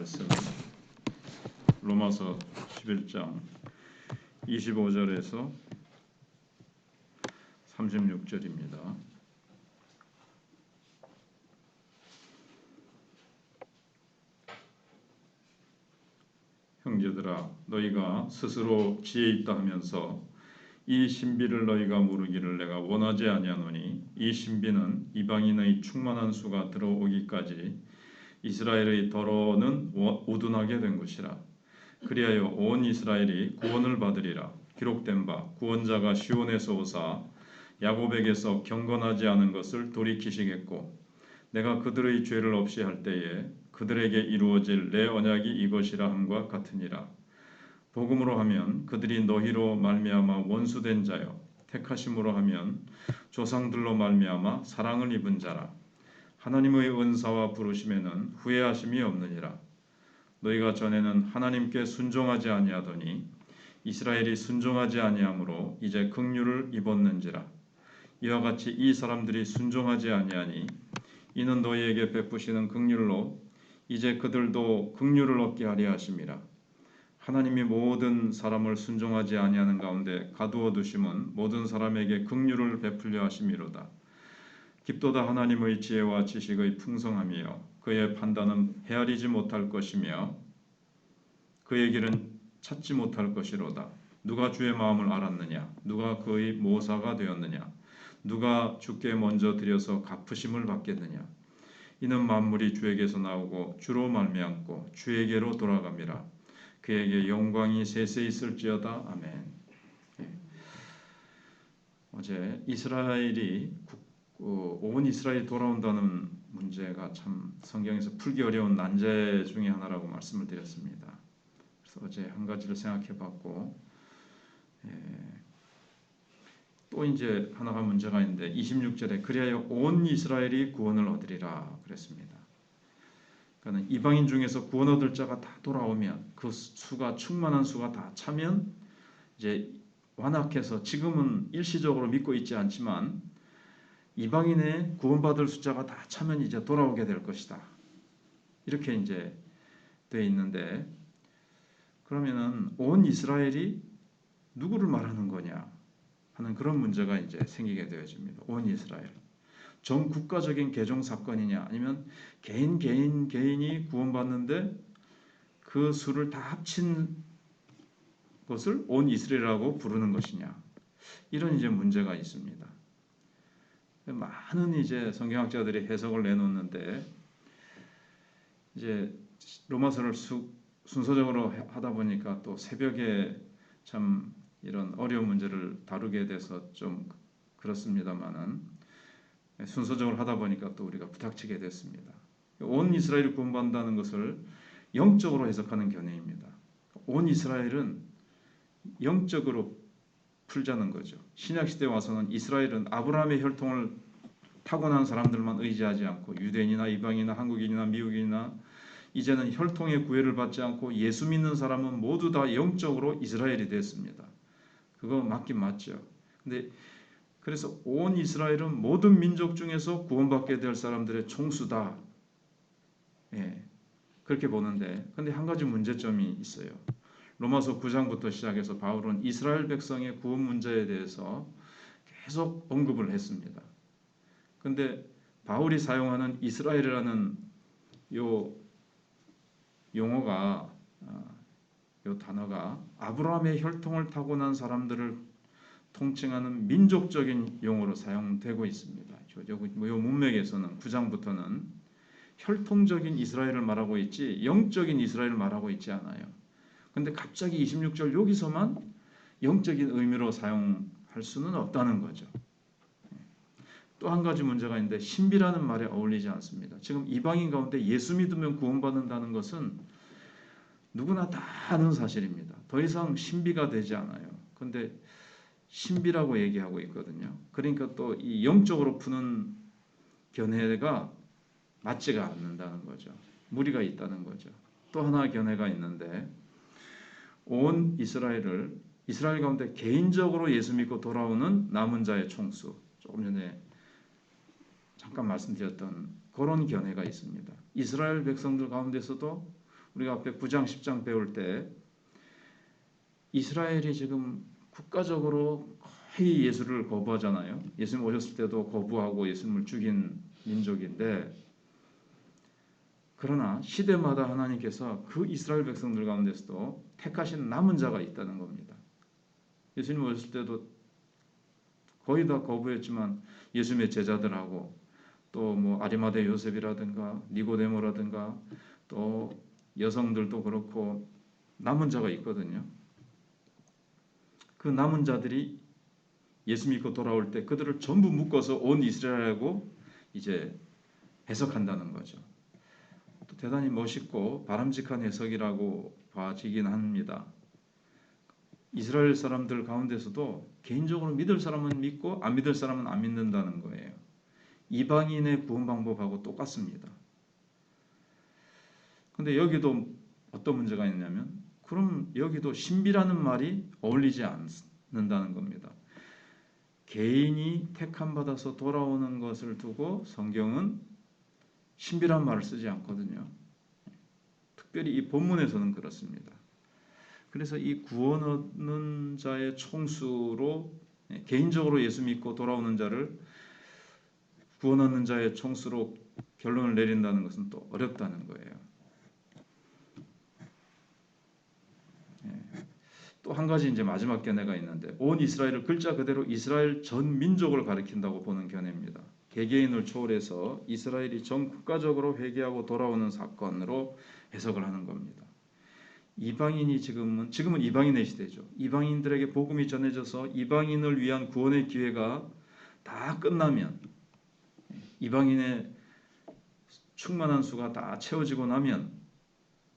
말씀 로마서 11장 25절에서 36절입니다. 형제들아, 너희가 스스로 지혜 있다 하면서 이 신비를 너희가 모르기를 내가 원하지 아니하노니, 이 신비는 이방인의 충만한 수가 들어오기까지 이스라엘의 더러는 우둔하게 된 것이라. 그리하여 온 이스라엘이 구원을 받으리라. 기록된 바 구원자가 시온에서 오사 야곱에게서 경건하지 않은 것을 돌이키시겠고, 내가 그들의 죄를 없이 할 때에 그들에게 이루어질 내 언약이 이것이라 함과 같으니라. 복음으로 하면 그들이 너희로 말미암아 원수된 자요, 택하심으로 하면 조상들로 말미암아 사랑을 입은 자라. 하나님의 은사와 부르심에는 후회하심이 없느니라. 너희가 전에는 하나님께 순종하지 아니하더니 이스라엘이 순종하지 아니하므로 이제 긍휼을 입었는지라. 이와 같이 이 사람들이 순종하지 아니하니 이는 너희에게 베푸시는 긍휼로 이제 그들도 긍휼을 얻게 하려 하심이라. 하나님이 모든 사람을 순종하지 아니하는 가운데 가두어 두심은 모든 사람에게 긍휼을 베풀려 하심이로다. 깊도다 하나님의 지혜와 지식의 풍성함이요, 그의 판단은 헤아리지 못할 것이며 그의 길은 찾지 못할 것이로다. 누가 주의 마음을 알았느냐? 누가 그의 모사가 되었느냐? 누가 주께 먼저 드려서 갚으심을 받겠느냐? 이는 만물이 주에게서 나오고 주로 말미암고 주에게로 돌아갑니다. 그에게 영광이 세세 있을지어다. 아멘. 어제 이스라엘이 온 이스라엘이 돌아온다는 문제가 참 성경에서 풀기 어려운 난제 중에 하나라고 말씀을 드렸습니다. 그래서 어제 한 가지를 생각해봤고, 또 이제 하나가 문제가 있는데 26절에 그리하여 온 이스라엘이 구원을 얻으리라 그랬습니다. 그러니까 이방인 중에서 구원 얻을 자가 다 돌아오면, 그 수가 충만한 수가 다 차면 이제 완악해서 지금은 일시적으로 믿고 있지 않지만 이방인의 구원받을 숫자가 다 차면 이제 돌아오게 될 것이다. 이렇게 이제 돼 있는데, 그러면은 온 이스라엘이 누구를 말하는 거냐 하는 그런 문제가 이제 생기게 되어집니다. 온 이스라엘. 전 국가적인 개종 사건이냐, 아니면 개인이 구원받는데 그 수를 다 합친 것을 온 이스라엘이라고 부르는 것이냐, 이런 이제 문제가 있습니다. 많은 이제 성경학자들이 해석을 내놓는데, 이제 로마서를 순서적으로 하다 보니까 또 새벽에 참 이런 어려운 문제를 다루게 돼서 좀 그렇습니다만은, 순서적으로 하다 보니까 또 우리가 부닥치게 됐습니다. 온 이스라엘이 구원받는다는 것을 영적으로 해석하는 견해입니다. 온 이스라엘은 영적으로 풀자는 거죠. 신약시대에 와서는 이스라엘은 아브라함의 혈통을 타고난 사람들만 의지하지 않고 유대인이나 이방인이나 한국인이나 미국인이나 이제는 혈통의 구애를 받지 않고 예수 믿는 사람은 모두 다 영적으로 이스라엘이 됐습니다. 그거 맞긴 맞죠. 근데 그래서 온 이스라엘은 모든 민족 중에서 구원받게 될 사람들의 총수다. 그렇게 보는데, 근데 한 가지 문제점이 있어요. 로마서 9장부터 시작해서 바울은 이스라엘 백성의 구원 문제에 대해서 계속 언급을 했습니다. 근데 바울이 사용하는 이스라엘이라는 요 용어가, 요 단어가 아브라함의 혈통을 타고난 사람들을 통칭하는 민족적인 용어로 사용되고 있습니다. 요 문맥에서는 9장부터는 혈통적인 이스라엘을 말하고 있지 영적인 이스라엘을 말하고 있지 않아요. 근데 갑자기 26절 여기서만 영적인 의미로 사용할 수는 없다는 거죠. 또 한 가지 문제가 있는데, 신비라는 말에 어울리지 않습니다. 지금 이방인 가운데 예수 믿으면 구원받는다는 것은 누구나 다 아는 사실입니다. 더 이상 신비가 되지 않아요. 근데 신비라고 얘기하고 있거든요. 그러니까 또 이 영적으로 푸는 견해가 맞지가 않는다는 거죠. 무리가 있다는 거죠. 또 하나 견해가 있는데, 온 이스라엘 가운데 개인적으로 예수 믿고 돌아오는 남은 자의 총수, 조금 전에 잠깐 말씀드렸던 그런 견해가 있습니다. 이스라엘 백성들 가운데서도 우리가 앞에 9장 10장 배울 때 이스라엘이 지금 국가적으로 거의 예수를 거부하잖아요. 예수님 오셨을 때도 거부하고 예수님을 죽인 민족인데, 그러나 시대마다 하나님께서 그 이스라엘 백성들 가운데서도 택하신 남은 자가 있다는 겁니다. 예수님 오셨을 때도 거의 다 거부했지만 예수님의 제자들하고 또 뭐 아리마대 요셉이라든가 니고데모라든가 또 여성들도 그렇고 남은 자가 있거든요. 그 남은 자들이 예수 믿고 돌아올 때 그들을 전부 묶어서 온 이스라엘하고 이제 해석한다는 거죠. 또 대단히 멋있고 바람직한 해석이라고 봐지긴 합니다. 이스라엘 사람들 가운데서도 개인적으로 믿을 사람은 믿고 안 믿을 사람은 안 믿는다는 거예요. 이방인의 구원 방법하고 똑같습니다. 근데 여기도 어떤 문제가 있냐면, 그럼 여기도 신비라는 말이 어울리지 않는다는 겁니다. 개인이 택함 받아서 돌아오는 것을 두고 성경은 신비란 말을 쓰지 않거든요. 특별히 이 본문에서는 그렇습니다. 그래서 이 구원 얻는 자의 총수로, 개인적으로 예수 믿고 돌아오는 자를 구원 얻는 자의 총수로 결론을 내린다는 것은 또 어렵다는 거예요. 또 한 가지 이제 마지막 견해가 있는데, 온 이스라엘을 글자 그대로 이스라엘 전 민족을 가리킨다고 보는 견해입니다. 개개인을 초월해서 이스라엘이 전 국가적으로 회개하고 돌아오는 사건으로 해석을 하는 겁니다. 이방인이 지금은 이방인의 시대죠. 이방인들에게 복음이 전해져서 이방인을 위한 구원의 기회가 다 끝나면, 이방인의 충만한 수가 다 채워지고 나면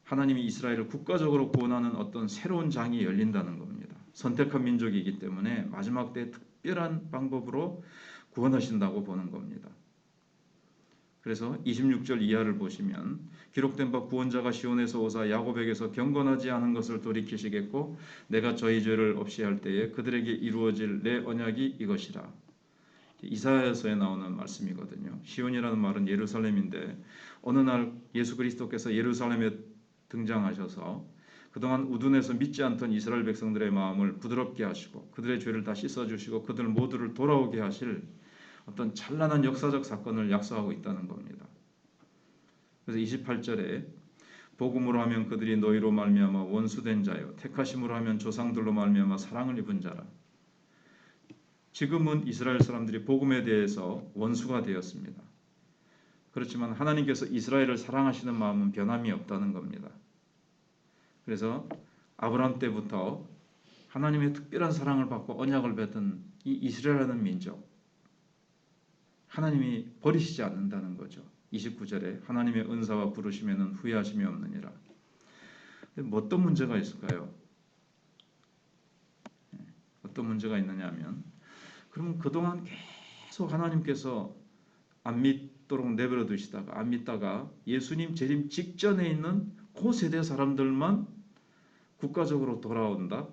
하나님이 이스라엘을 국가적으로 구원하는 어떤 새로운 장이 열린다는 겁니다. 선택한 민족이기 때문에 마지막 때 특별한 방법으로 구원하신다고 보는 겁니다. 그래서 26절 이하를 보시면, 기록된 바 구원자가 시온에서 오사 야곱에게서 경건하지 않은 것을 돌이키시겠고 내가 저희 죄를 없이 할 때에 그들에게 이루어질 내 언약이 이것이라. 이사야서에 나오는 말씀이거든요. 시온이라는 말은 예루살렘인데, 어느 날 예수 그리스도께서 예루살렘에 등장하셔서 그동안 우둔해서 믿지 않던 이스라엘 백성들의 마음을 부드럽게 하시고 그들의 죄를 다 씻어주시고 그들 모두를 돌아오게 하실 어떤 찬란한 역사적 사건을 약속하고 있다는 겁니다. 그래서 28절에 복음으로 하면 그들이 너희로 말미암아 원수된 자요 택하심으로 하면 조상들로 말미암아 사랑을 입은 자라. 지금은 이스라엘 사람들이 복음에 대해서 원수가 되었습니다. 그렇지만 하나님께서 이스라엘을 사랑하시는 마음은 변함이 없다는 겁니다. 그래서 아브라함 때부터 하나님의 특별한 사랑을 받고 언약을 맺은 이 이스라엘이라는 민족, 하나님이 버리시지 않는다는 거죠. 29절에 하나님의 은사와 부르심에는 후회하심이 없느니라. 어떤 문제가 있을까요? 어떤 문제가 있느냐 하면, 그럼 그동안 계속 하나님께서 안 믿도록 내버려 두시다가 안 믿다가 예수님 재림 직전에 있는 그 세대 사람들만 국가적으로 돌아온다?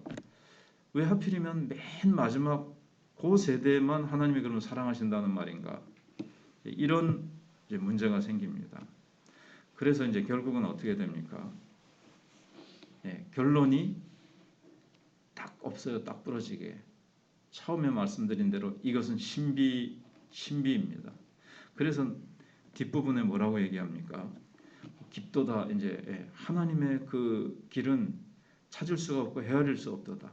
왜 하필이면 맨 마지막 그 세대만 하나님이 그러면 사랑하신다는 말인가? 이런 이제 문제가 생깁니다. 그래서 이제 결국은 어떻게 됩니까? 결론이 딱 없어요. 딱 부러지게. 처음에 말씀드린 대로 이것은 신비입니다. 그래서 뒷부분에 뭐라고 얘기합니까? 깊도다. 이제 하나님의 그 길은 찾을 수가 없고 헤아릴 수 없도다.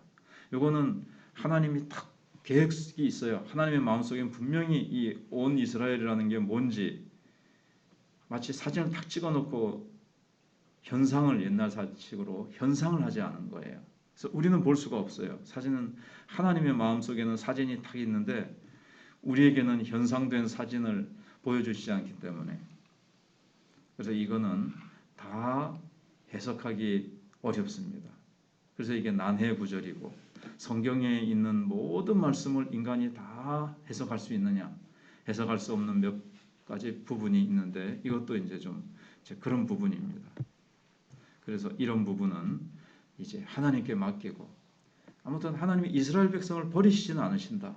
요거는 하나님이 딱 계획이 있어요. 하나님의 마음속에 분명히 이 온 이스라엘이라는 게 뭔지 마치 사진을 딱 찍어놓고 현상을 옛날 사식으로 현상을 하지 않은 거예요. 그래서 우리는 볼 수가 없어요. 사진은 하나님의 마음속에는 사진이 딱 있는데 우리에게는 현상된 사진을 보여주시지 않기 때문에, 그래서 이거는 다 해석하기 어렵습니다. 그래서 이게 난해 구절이고, 성경에 있는 모든 말씀을 인간이 다 해석할 수 있느냐? 해석할 수 없는 몇 가지 부분이 있는데 이것도 이제 좀 그런 부분입니다. 그래서 이런 부분은 이제 하나님께 맡기고, 아무튼 하나님이 이스라엘 백성을 버리시지는 않으신다.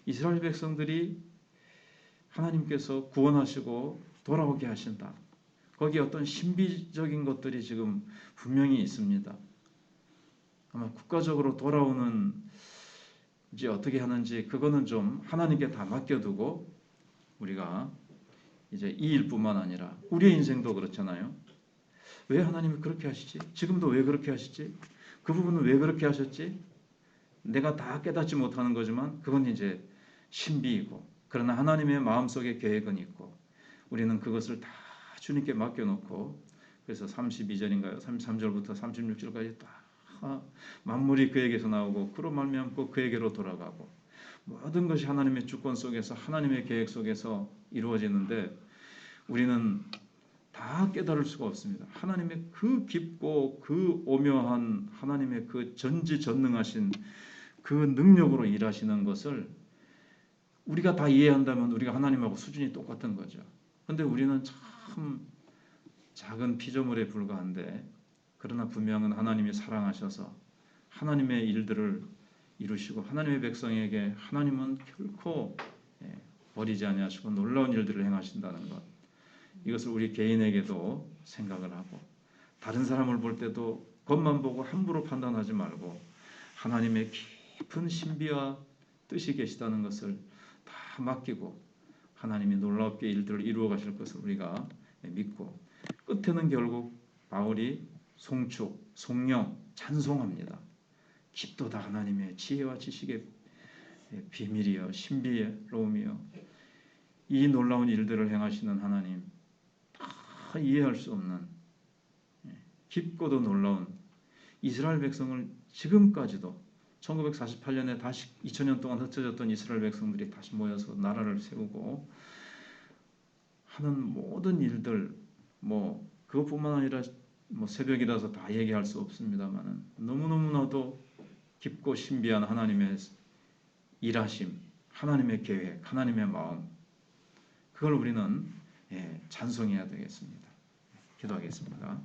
이스라엘 백성들이 하나님께서 구원하시고 돌아오게 하신다. 거기에 어떤 신비적인 것들이 지금 분명히 있습니다. 아마 국가적으로 돌아오는 이제 어떻게 하는지 그거는 좀 하나님께 다 맡겨두고 우리가 이제 이 일뿐만 아니라 우리의 인생도 그렇잖아요. 왜 하나님이 그렇게 하시지? 지금도 왜 그렇게 하시지? 그 부분은 왜 그렇게 하셨지? 내가 다 깨닫지 못하는 거지만 그건 이제 신비이고, 그러나 하나님의 마음속에 계획은 있고 우리는 그것을 다 주님께 맡겨놓고, 그래서 32절인가요? 33절부터 36절까지 다 만물이 그에게서 나오고 그로 말미암고 그에게로 돌아가고 모든 것이 하나님의 주권 속에서 하나님의 계획 속에서 이루어지는데 우리는 다 깨달을 수가 없습니다. 하나님의 그 깊고 그 오묘한 하나님의 그 전지전능하신 그 능력으로 일하시는 것을 우리가 다 이해한다면 우리가 하나님하고 수준이 똑같은 거죠. 그런데 우리는 참 작은 피조물에 불과한데, 그러나 분명은 하나님이 사랑하셔서 하나님의 일들을 이루시고 하나님의 백성에게 하나님은 결코 버리지 아니하시고 놀라운 일들을 행하신다는 것, 이것을 우리 개인에게도 생각을 하고 다른 사람을 볼 때도 겉만 보고 함부로 판단하지 말고 하나님의 깊은 신비와 뜻이 계시다는 것을 다 맡기고 하나님이 놀랍게 일들을 이루어 가실 것을 우리가 믿고, 끝에는 결국 바울이 송축, 송영, 찬송합니다. 깊도다 하나님의 지혜와 지식의 비밀이여 신비로움이여, 이 놀라운 일들을 행하시는 하나님, 다 이해할 수 없는 깊고도 놀라운 이스라엘 백성을 지금까지도 1948년에 다시 2000년 동안 흩어졌던 이스라엘 백성들이 다시 모여서 나라를 세우고 하는 모든 일들, 그것뿐만 아니라 새벽이라서 다 얘기할 수 없습니다만은 너무너무나도 깊고 신비한 하나님의 일하심, 하나님의 계획, 하나님의 마음, 그걸 우리는 찬송해야 되겠습니다. 기도하겠습니다.